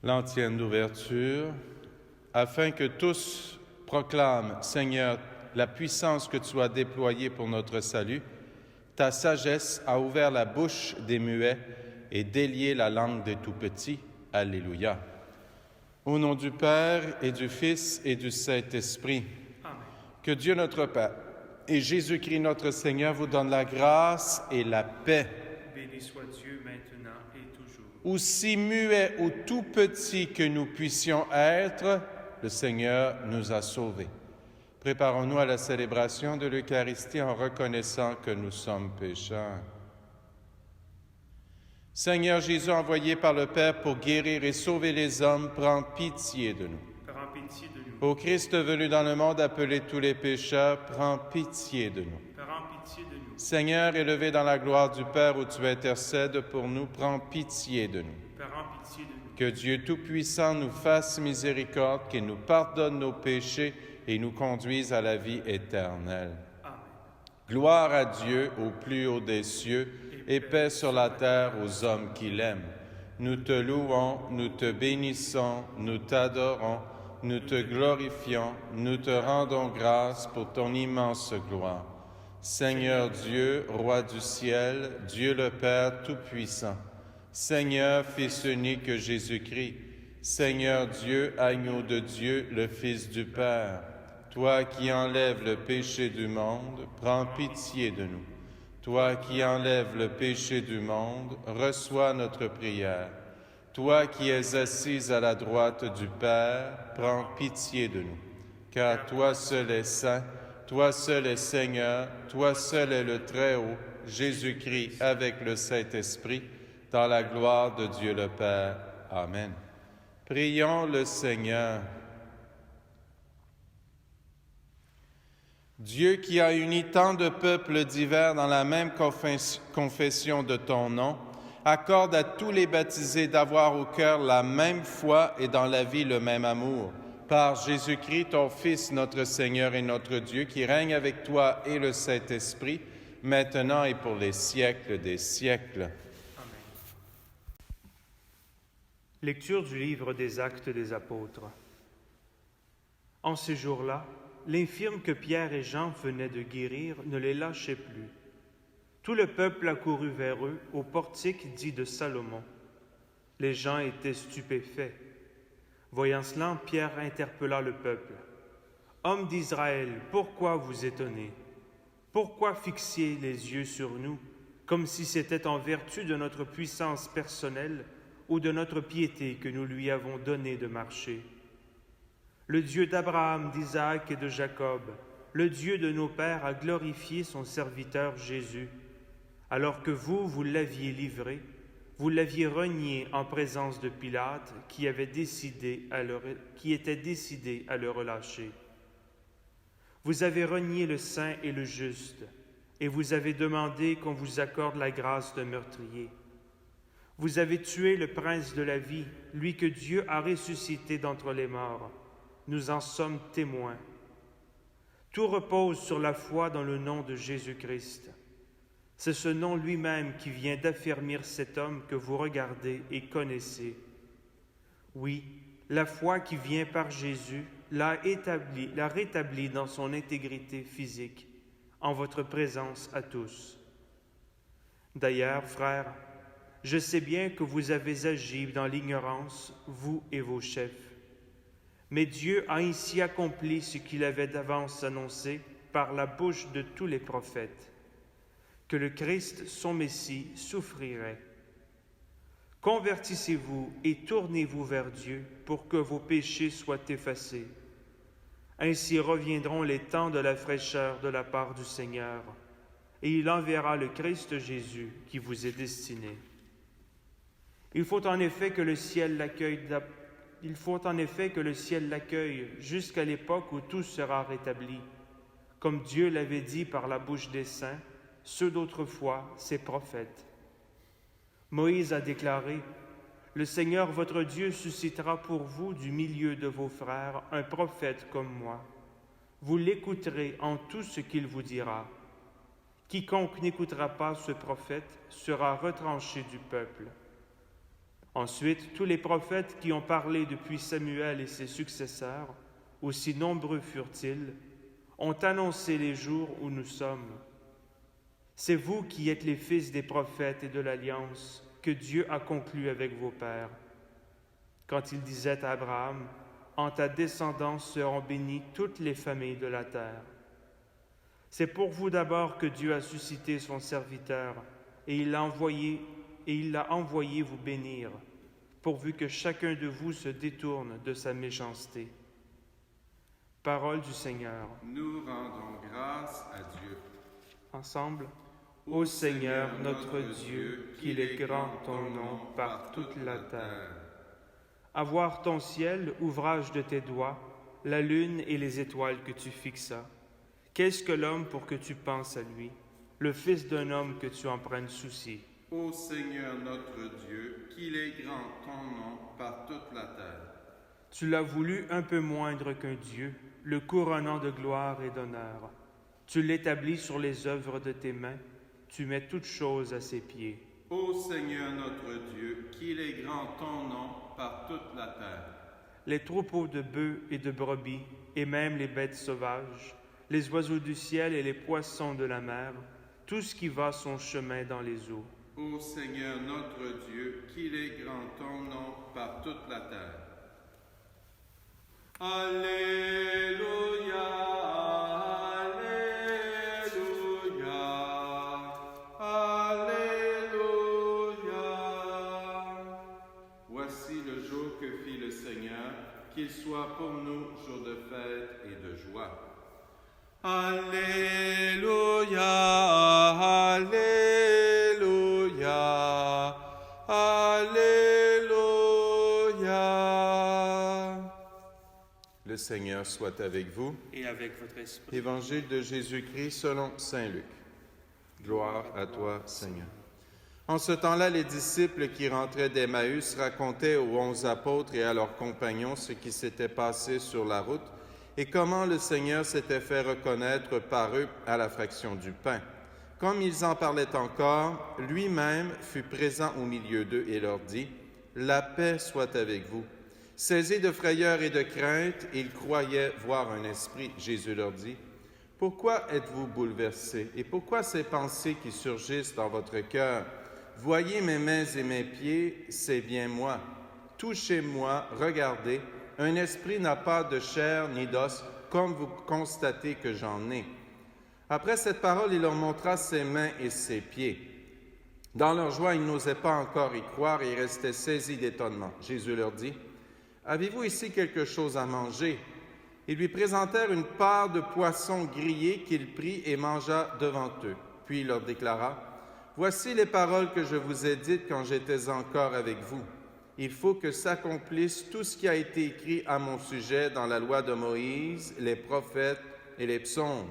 L'antienne d'ouverture, afin que tous proclament, Seigneur, la puissance que tu as déployée pour notre salut. Ta sagesse a ouvert la bouche des muets et délié la langue des tout-petits. Alléluia. Au nom du Père et du Fils et du Saint-Esprit, Amen. Que Dieu notre Père et Jésus-Christ notre Seigneur vous donnent la grâce et la paix. Béni soit Dieu maintenant et toujours. Aussi muets ou tout petits que nous puissions être, le Seigneur nous a sauvés. Préparons-nous à la célébration de l'Eucharistie en reconnaissant que nous sommes pécheurs. Seigneur Jésus, envoyé par le Père pour guérir et sauver les hommes, prends pitié de nous. Prends pitié de nous. Ô Christ venu dans le monde appeler tous les pécheurs, prends pitié de nous. Prends pitié de nous. Seigneur, élevé dans la gloire du Père où tu intercèdes pour nous, prends pitié de nous. Prends pitié de nous. Que Dieu Tout-Puissant nous fasse miséricorde, qu'il nous pardonne nos péchés et nous conduise à la vie éternelle. Amen. Gloire à Dieu au plus haut des cieux et paix sur la terre aux hommes qui l'aiment. Nous te louons, nous te bénissons, nous t'adorons, nous te glorifions, nous te rendons grâce pour ton immense gloire. Seigneur Dieu, Roi du ciel, Dieu le Père Tout-Puissant, Seigneur, Fils unique Jésus-Christ, Seigneur Dieu, agneau de Dieu, le Fils du Père, toi qui enlèves le péché du monde, prends pitié de nous. Toi qui enlèves le péché du monde, reçois notre prière. Toi qui es assise à la droite du Père, prends pitié de nous. Car toi seul est saint, toi seul est Seigneur, toi seul est le Très-Haut, Jésus-Christ avec le Saint-Esprit, dans la gloire de Dieu le Père. Amen. Prions le Seigneur. Dieu qui a uni tant de peuples divers dans la même confession de ton nom, accorde à tous les baptisés d'avoir au cœur la même foi et dans la vie le même amour. Par Jésus-Christ, ton Fils, notre Seigneur et notre Dieu, qui règne avec toi et le Saint-Esprit, maintenant et pour les siècles des siècles. Amen. Lecture du livre des Actes des Apôtres. En ces jours-là, l'infirme que Pierre et Jean venaient de guérir ne les lâchait plus. Tout le peuple accourut vers eux au portique dit de Salomon. Les gens étaient stupéfaits. Voyant cela, Pierre interpella le peuple. « Hommes d'Israël, pourquoi vous étonnez? Pourquoi fixiez les yeux sur nous, comme si c'était en vertu de notre puissance personnelle ou de notre piété que nous lui avons donné de marcher? Le Dieu d'Abraham, d'Isaac et de Jacob, le Dieu de nos pères a glorifié son serviteur Jésus, alors que vous l'aviez livré, vous l'aviez renié en présence de Pilate qui était décidé à le relâcher. Vous avez renié le saint et le juste, et vous avez demandé qu'on vous accorde la grâce d'un meurtrier. Vous avez tué le prince de la vie, lui que Dieu a ressuscité d'entre les morts. Nous en sommes témoins. Tout repose sur la foi dans le nom de Jésus-Christ. C'est ce nom lui-même qui vient d'affermir cet homme que vous regardez et connaissez. Oui, la foi qui vient par Jésus l'a rétabli dans son intégrité physique, en votre présence à tous. D'ailleurs, frères, je sais bien que vous avez agi dans l'ignorance, vous et vos chefs. Mais Dieu a ainsi accompli ce qu'il avait d'avance annoncé par la bouche de tous les prophètes, que le Christ, son Messie, souffrirait. Convertissez-vous et tournez-vous vers Dieu pour que vos péchés soient effacés. Ainsi reviendront les temps de la fraîcheur de la part du Seigneur, et il enverra le Christ Jésus qui vous est destiné. Il faut en effet que le ciel l'accueille jusqu'à l'époque où tout sera rétabli, comme Dieu l'avait dit par la bouche des saints, ceux d'autrefois, ses prophètes. Moïse a déclaré « Le Seigneur votre Dieu suscitera pour vous du milieu de vos frères un prophète comme moi. Vous l'écouterez en tout ce qu'il vous dira. Quiconque n'écoutera pas ce prophète sera retranché du peuple. Ensuite, tous les prophètes qui ont parlé depuis Samuel et ses successeurs, aussi nombreux furent-ils, ont annoncé les jours où nous sommes. C'est vous qui êtes les fils des prophètes et de l'alliance que Dieu a conclue avec vos pères. Quand il disait à Abraham, « En ta descendance seront bénies toutes les familles de la terre. » C'est pour vous d'abord que Dieu a suscité son serviteur, et il l'a envoyé vous bénir, pourvu que chacun de vous se détourne de sa méchanceté. Parole du Seigneur. Nous rendons grâce à Dieu. Ensemble, ô Seigneur notre Dieu, qu'il est grand ton nom par toute la terre. À voir ton ciel, ouvrage de tes doigts, la lune et les étoiles que tu fixas. Qu'est-ce que l'homme pour que tu penses à lui, le fils d'un homme que tu en prennes souci? Ô Seigneur notre Dieu, qu'il est grand ton nom par toute la terre. Tu l'as voulu un peu moindre qu'un Dieu, le couronnant de gloire et d'honneur. Tu l'établis sur les œuvres de tes mains, tu mets toutes choses à ses pieds. Ô Seigneur notre Dieu, qu'il est grand ton nom par toute la terre. Les troupeaux de bœufs et de brebis, et même les bêtes sauvages, les oiseaux du ciel et les poissons de la mer, tout ce qui va son chemin dans les eaux. Ô Seigneur notre Dieu, qu'il est grand ton nom par toute la terre. Alléluia, Alléluia, Alléluia. Voici le jour que fit le Seigneur, qu'il soit pour nous jour de fête et de joie. Alléluia, Alléluia, Alléluia. Le Seigneur soit avec vous. Et avec votre esprit. Évangile de Jésus-Christ selon saint Luc. Gloire à toi, Seigneur. En ce temps-là, les disciples qui rentraient d'Emmaüs racontaient aux 11 apôtres et à leurs compagnons ce qui s'était passé sur la route et comment le Seigneur s'était fait reconnaître par eux à la fraction du pain. Comme ils en parlaient encore, lui-même fut présent au milieu d'eux et leur dit, « La paix soit avec vous. » Saisis de frayeur et de crainte, ils croyaient voir un esprit. Jésus leur dit, « Pourquoi êtes-vous bouleversés et pourquoi ces pensées qui surgissent dans votre cœur? Voyez mes mains et mes pieds, c'est bien moi. Touchez-moi, regardez. Un esprit n'a pas de chair ni d'os, comme vous constatez que j'en ai. » Après cette parole, il leur montra ses mains et ses pieds. Dans leur joie, ils n'osaient pas encore y croire et ils restaient saisis d'étonnement. Jésus leur dit, « Avez-vous ici quelque chose à manger? » Ils lui présentèrent une part de poisson grillé qu'il prit et mangea devant eux. Puis il leur déclara, « Voici les paroles que je vous ai dites quand j'étais encore avec vous. Il faut que s'accomplisse tout ce qui a été écrit à mon sujet dans la loi de Moïse, les prophètes et les psaumes. »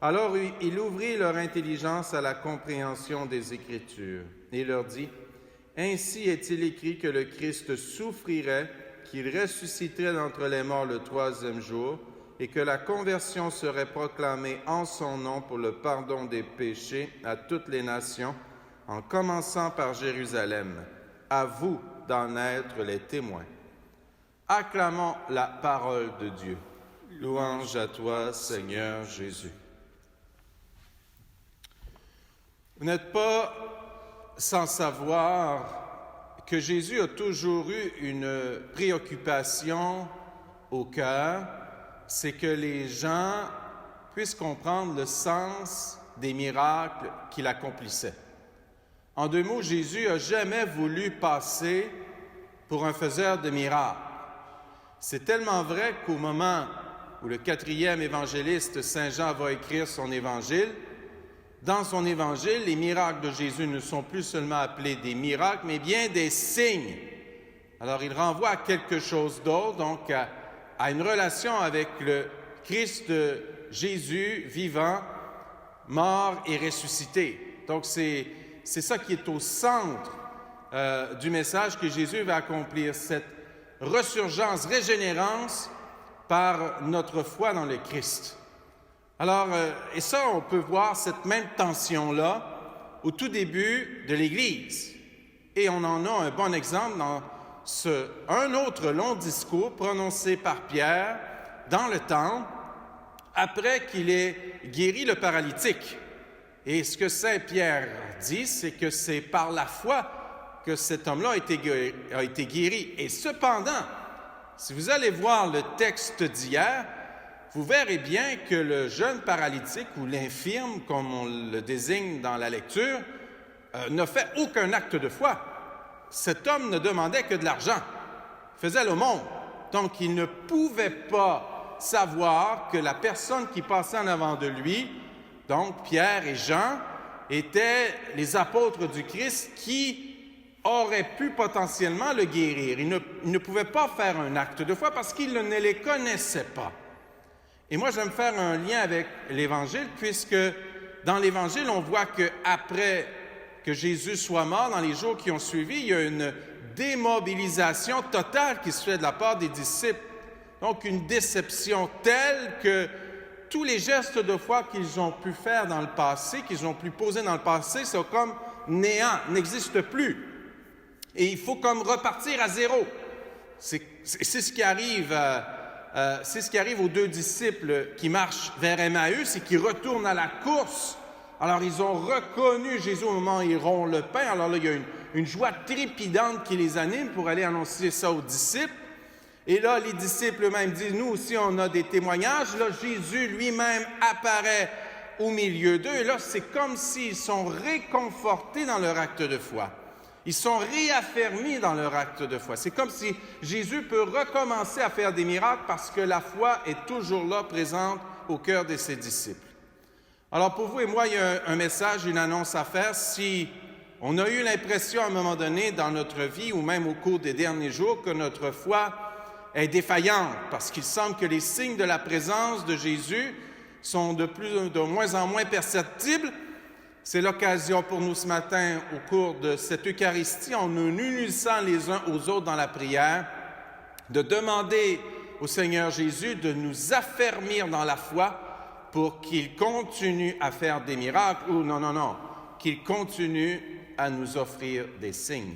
Alors il ouvrit leur intelligence à la compréhension des Écritures et leur dit, « Ainsi est-il écrit que le Christ souffrirait, qu'il ressusciterait d'entre les morts le 3e jour, et que la conversion serait proclamée en son nom pour le pardon des péchés à toutes les nations, en commençant par Jérusalem. À vous d'en être les témoins. » Acclamons la parole de Dieu. Louange à toi, Seigneur Jésus. Vous n'êtes pas sans savoir que Jésus a toujours eu une préoccupation au cœur, c'est que les gens puissent comprendre le sens des miracles qu'il accomplissait. En deux mots, Jésus n'a jamais voulu passer pour un faiseur de miracles. C'est tellement vrai qu'au moment où le 4e évangéliste Saint Jean va écrire son évangile, dans son évangile, les miracles de Jésus ne sont plus seulement appelés des miracles, mais bien des signes. Alors, il renvoie à quelque chose d'autre, donc à une relation avec le Christ Jésus vivant, mort et ressuscité. Donc, c'est ça qui est au centre du message que Jésus va accomplir, cette ressurgence, régénérance par notre foi dans le Christ. Alors, et ça, on peut voir cette même tension-là au tout début de l'Église. Et on en a un bon exemple dans un autre long discours prononcé par Pierre dans le temple après qu'il ait guéri le paralytique. Et ce que Saint Pierre dit, c'est que c'est par la foi que cet homme-là a été guéri. Et cependant, si vous allez voir le texte d'hier, vous verrez bien que le jeune paralytique ou l'infirme, comme on le désigne dans la lecture, ne fait aucun acte de foi. Cet homme ne demandait que de l'argent, il faisait l'aumône. Donc, il ne pouvait pas savoir que la personne qui passait en avant de lui, donc Pierre et Jean, étaient les apôtres du Christ qui auraient pu potentiellement le guérir. Il ne pouvait pas faire un acte de foi parce qu'il ne les connaissait pas. Et moi, je vais me faire un lien avec l'Évangile, puisque dans l'Évangile, on voit qu'après que Jésus soit mort, dans les jours qui ont suivi, il y a une démobilisation totale qui se fait de la part des disciples. Donc, une déception telle que tous les gestes de foi qu'ils ont pu faire dans le passé, qu'ils ont pu poser dans le passé, sont comme néant, n'existent plus. Et il faut comme repartir à zéro. C'est ce qui arrive c'est ce qui arrive aux deux disciples qui marchent vers Emmaüs et qui retournent à la course. Alors, ils ont reconnu Jésus au moment où ils rompent le pain. Alors là, il y a une joie trépidante qui les anime pour aller annoncer ça aux disciples. Et là, les disciples eux-mêmes disent, nous aussi, on a des témoignages. Là, Jésus lui-même apparaît au milieu d'eux. Et là, c'est comme s'ils sont réconfortés dans leur acte de foi. Ils sont réaffermis dans leur acte de foi. C'est comme si Jésus peut recommencer à faire des miracles parce que la foi est toujours là, présente au cœur de ses disciples. Alors pour vous et moi, il y a un message, une annonce à faire. Si on a eu l'impression à un moment donné dans notre vie ou même au cours des derniers jours que notre foi est défaillante parce qu'il semble que les signes de la présence de Jésus sont de moins en moins perceptibles, c'est l'occasion pour nous ce matin, au cours de cette Eucharistie, en nous unissant les uns aux autres dans la prière, de demander au Seigneur Jésus de nous affermir dans la foi pour qu'il continue à faire des miracles, ou non, qu'il continue à nous offrir des signes.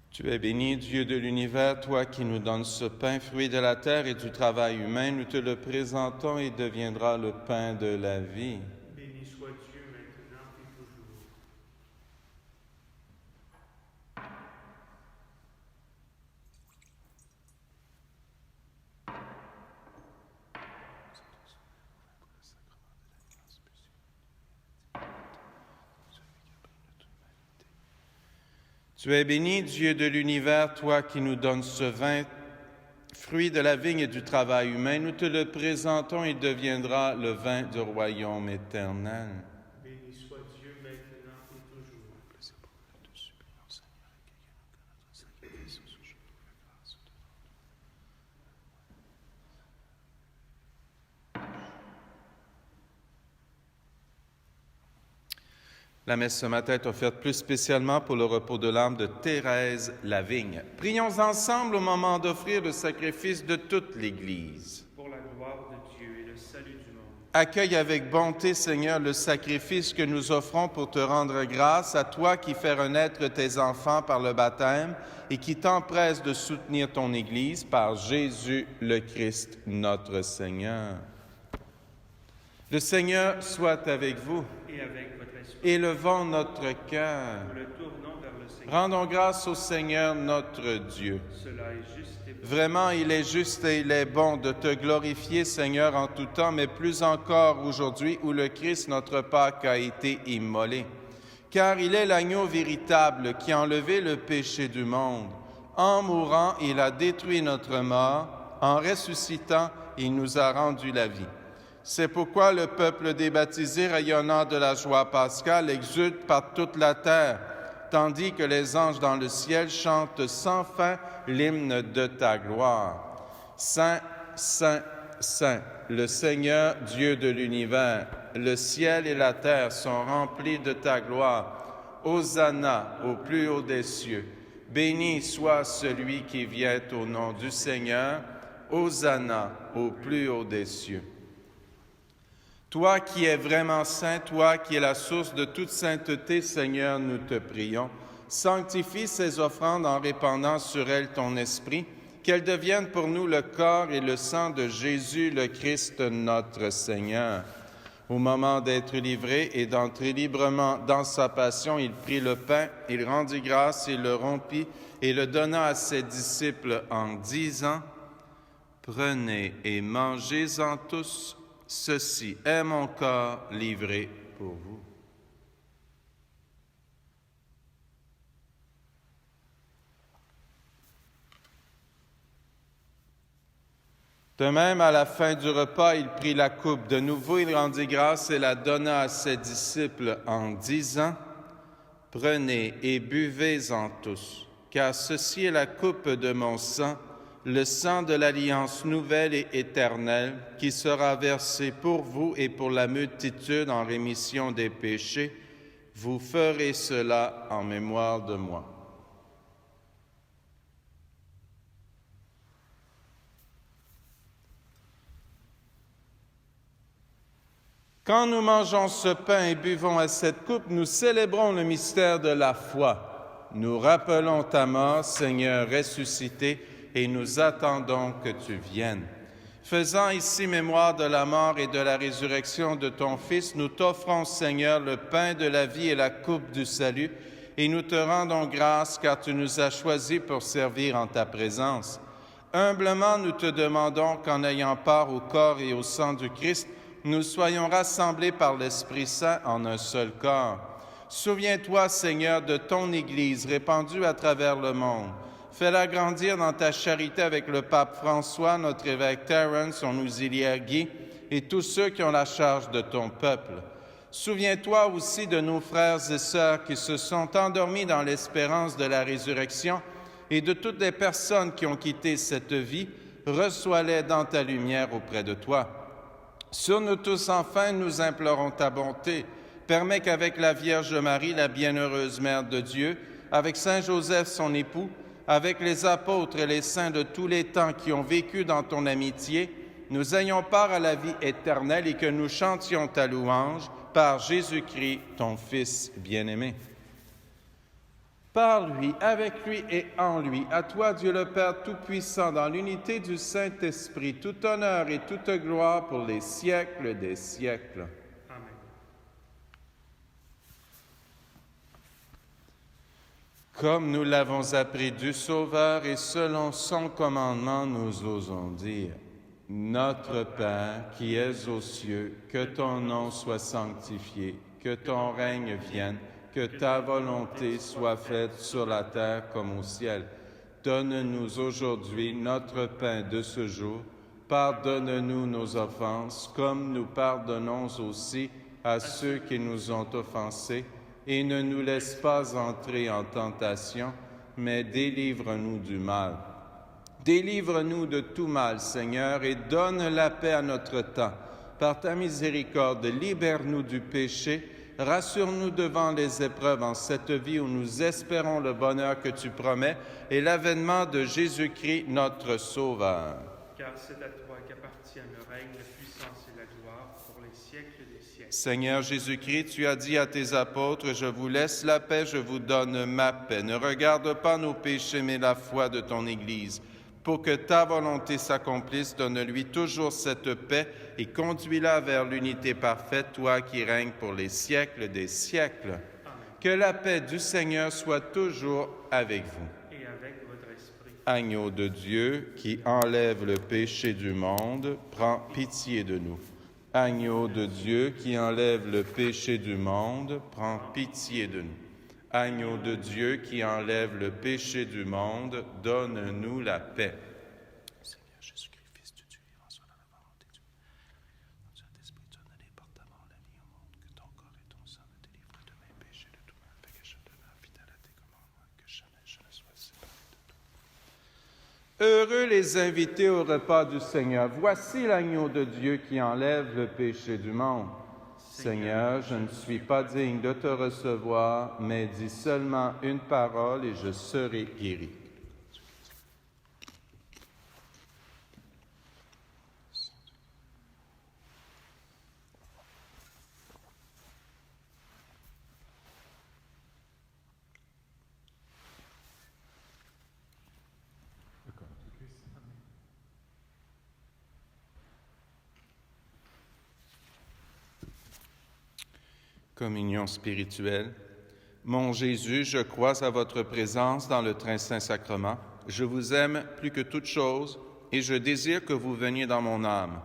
Tu es béni, Dieu de l'univers, toi qui nous donnes ce pain, fruit de la terre et du travail humain. Nous te le présentons et deviendra le pain de la vie. Béni soit Dieu maintenant et toujours. Tu es béni, Dieu de l'univers, toi qui nous donnes ce vin, fruit de la vigne et du travail humain. Nous te le présentons et deviendra le vin du royaume éternel. Béni soit Dieu maintenant et toujours. La messe ce matin est offerte plus spécialement pour le repos de l'âme de Thérèse Lavigne. Prions ensemble au moment d'offrir le sacrifice de toute l'Église. Pour la gloire de Dieu et le salut du monde. Accueille avec bonté, Seigneur, le sacrifice que nous offrons pour te rendre grâce, à toi qui fais renaître tes enfants par le baptême et qui t'empresse de soutenir ton Église par Jésus le Christ, notre Seigneur. Le Seigneur soit avec vous. Et avec votre esprit. Élevons notre cœur. Nous le tournons vers le Seigneur. Rendons grâce au Seigneur notre Dieu. Cela est juste et bon. Vraiment, il est juste et il est bon de te glorifier, Seigneur, en tout temps, mais plus encore aujourd'hui où le Christ, notre Pâque, a été immolé. Car il est l'agneau véritable qui a enlevé le péché du monde. En mourant, il a détruit notre mort. En ressuscitant, il nous a rendu la vie. C'est pourquoi le peuple des baptisés, rayonnant de la joie pascale, exulte par toute la terre, tandis que les anges dans le ciel chantent sans fin l'hymne de ta gloire. Saint, Saint, Saint, le Seigneur Dieu de l'univers, Le ciel et la terre sont remplis de ta gloire. Hosanna au plus haut des cieux. Béni soit celui qui vient au nom du Seigneur. Hosanna au plus haut des cieux. Toi qui es vraiment saint, toi qui es la source de toute sainteté, Seigneur, nous te prions. Sanctifie ces offrandes en répandant sur elles ton esprit, qu'elles deviennent pour nous le corps et le sang de Jésus, le Christ, notre Seigneur. Au moment d'être livré et d'entrer librement dans sa passion, il prit le pain, il rendit grâce, il le rompit et le donna à ses disciples en disant, « Prenez et mangez-en tous, ceci est mon corps livré pour vous. » De même, à la fin du repas, il prit la coupe. De nouveau, il rendit grâce et la donna à ses disciples en disant, « Prenez et buvez-en tous, car ceci est la coupe de mon sang, le sang de l'alliance nouvelle et éternelle, qui sera versé pour vous et pour la multitude en rémission des péchés. Vous ferez cela en mémoire de moi. » Quand nous mangeons ce pain et buvons à cette coupe, nous célébrons le mystère de la foi. Nous rappelons ta mort, Seigneur ressuscité, et nous attendons que tu viennes. Faisant ici mémoire de la mort et de la résurrection de ton Fils, nous t'offrons, Seigneur, le pain de la vie et la coupe du salut, et nous te rendons grâce car tu nous as choisis pour servir en ta présence. Humblement, nous te demandons qu'en ayant part au corps et au sang du Christ, nous soyons rassemblés par l'Esprit Saint en un seul corps. Souviens-toi, Seigneur, de ton Église répandue à travers le monde. Fais-la grandir dans ta charité avec le pape François, notre évêque Terence, son auxiliaire Guy, et tous ceux qui ont la charge de ton peuple. Souviens-toi aussi de nos frères et sœurs qui se sont endormis dans l'espérance de la résurrection et de toutes les personnes qui ont quitté cette vie. Reçois-les dans ta lumière auprès de toi. Sur nous tous, enfin, nous implorons ta bonté. Permets qu'avec la Vierge Marie, la bienheureuse Mère de Dieu, avec Saint Joseph, son époux, avec les apôtres et les saints de tous les temps qui ont vécu dans ton amitié, nous ayons part à la vie éternelle et que nous chantions ta louange par Jésus-Christ, ton Fils bien-aimé. Par lui, avec lui et en lui, à toi, Dieu le Père Tout-Puissant, dans l'unité du Saint-Esprit, tout honneur et toute gloire pour les siècles des siècles. Amen. Comme nous l'avons appris du Sauveur et selon son commandement, nous osons dire, « Notre Père qui es aux cieux, que ton nom soit sanctifié, que ton règne vienne, que ta volonté soit faite sur la terre comme au ciel. Donne-nous aujourd'hui notre pain de ce jour. Pardonne-nous nos offenses, comme nous pardonnons aussi à ceux qui nous ont offensés. Et ne nous laisse pas entrer en tentation, mais délivre-nous du mal. Délivre-nous de tout mal, Seigneur, et donne la paix à notre temps. Par ta miséricorde, libère-nous du péché. Rassure-nous devant les épreuves en cette vie où nous espérons le bonheur que tu promets et l'avènement de Jésus-Christ, notre Sauveur. Car c'est à toi qu'appartiennent le règne, la puissance et la gloire pour les siècles des siècles. Seigneur Jésus-Christ, tu as dit à tes apôtres, « Je vous laisse la paix, je vous donne ma paix. Ne regarde pas nos péchés, mais la foi de ton Église. Pour que ta volonté s'accomplisse, donne-lui toujours cette paix et conduis-la vers l'unité parfaite, toi qui règnes pour les siècles des siècles. » Que la paix du Seigneur soit toujours avec vous. Et avec votre esprit. Agneau de Dieu qui enlève le péché du monde, prends pitié de nous. Agneau de Dieu qui enlève le péché du monde, prends pitié de nous. Agneau de Dieu qui enlève le péché du monde, donne-nous la paix. Seigneur Jésus-Christ, Fils de Dieu, reçois dans la volonté de Dieu. Dans cet esprit, tu as donné portamment la vie au monde, que ton corps et ton sang me délivrent de mes péchés, de tout mal, fait que je demeure fidèle à tes commandements, que jamais je ne sois séparé de toi. Heureux les invités au repas du Seigneur. Voici l'agneau de Dieu qui enlève le péché du monde. Seigneur, je ne suis pas digne de te recevoir, mais dis seulement une parole et je serai guéri. Communion spirituelle. Mon Jésus, je crois à votre présence dans le très saint sacrement. Je vous aime plus que toute chose et je désire que vous veniez dans mon âme.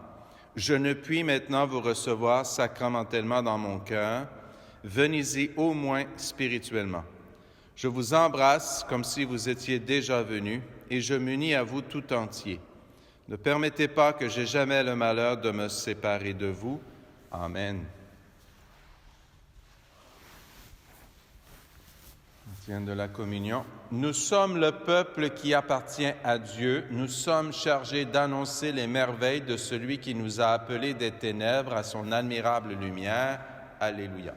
Je ne puis maintenant vous recevoir sacramentellement dans mon cœur. Venez-y au moins spirituellement. Je vous embrasse comme si vous étiez déjà venu et je m'unis à vous tout entier. Ne permettez pas que j'aie jamais le malheur de me séparer de vous. Amen. De la communion. Nous sommes le peuple qui appartient à Dieu. Nous sommes chargés d'annoncer les merveilles de celui qui nous a appelés des ténèbres à son admirable lumière. Alléluia.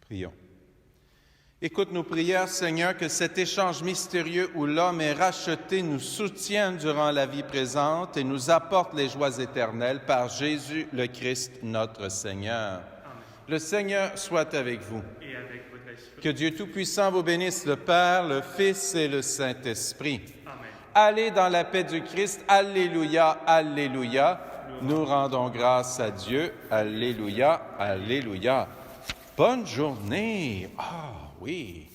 Prions. Écoute nos prières, Seigneur, que cet échange mystérieux où l'homme est racheté nous soutienne durant la vie présente et nous apporte les joies éternelles par Jésus le Christ, notre Seigneur. Amen. Le Seigneur soit avec vous. Et avec votre esprit. Que Dieu Tout-Puissant vous bénisse, le Père, le Fils et le Saint-Esprit. Amen. Allez dans la paix du Christ. Alléluia, alléluia. Nous rendons grâce à Dieu. Alléluia, alléluia. Bonne journée. Ah oui.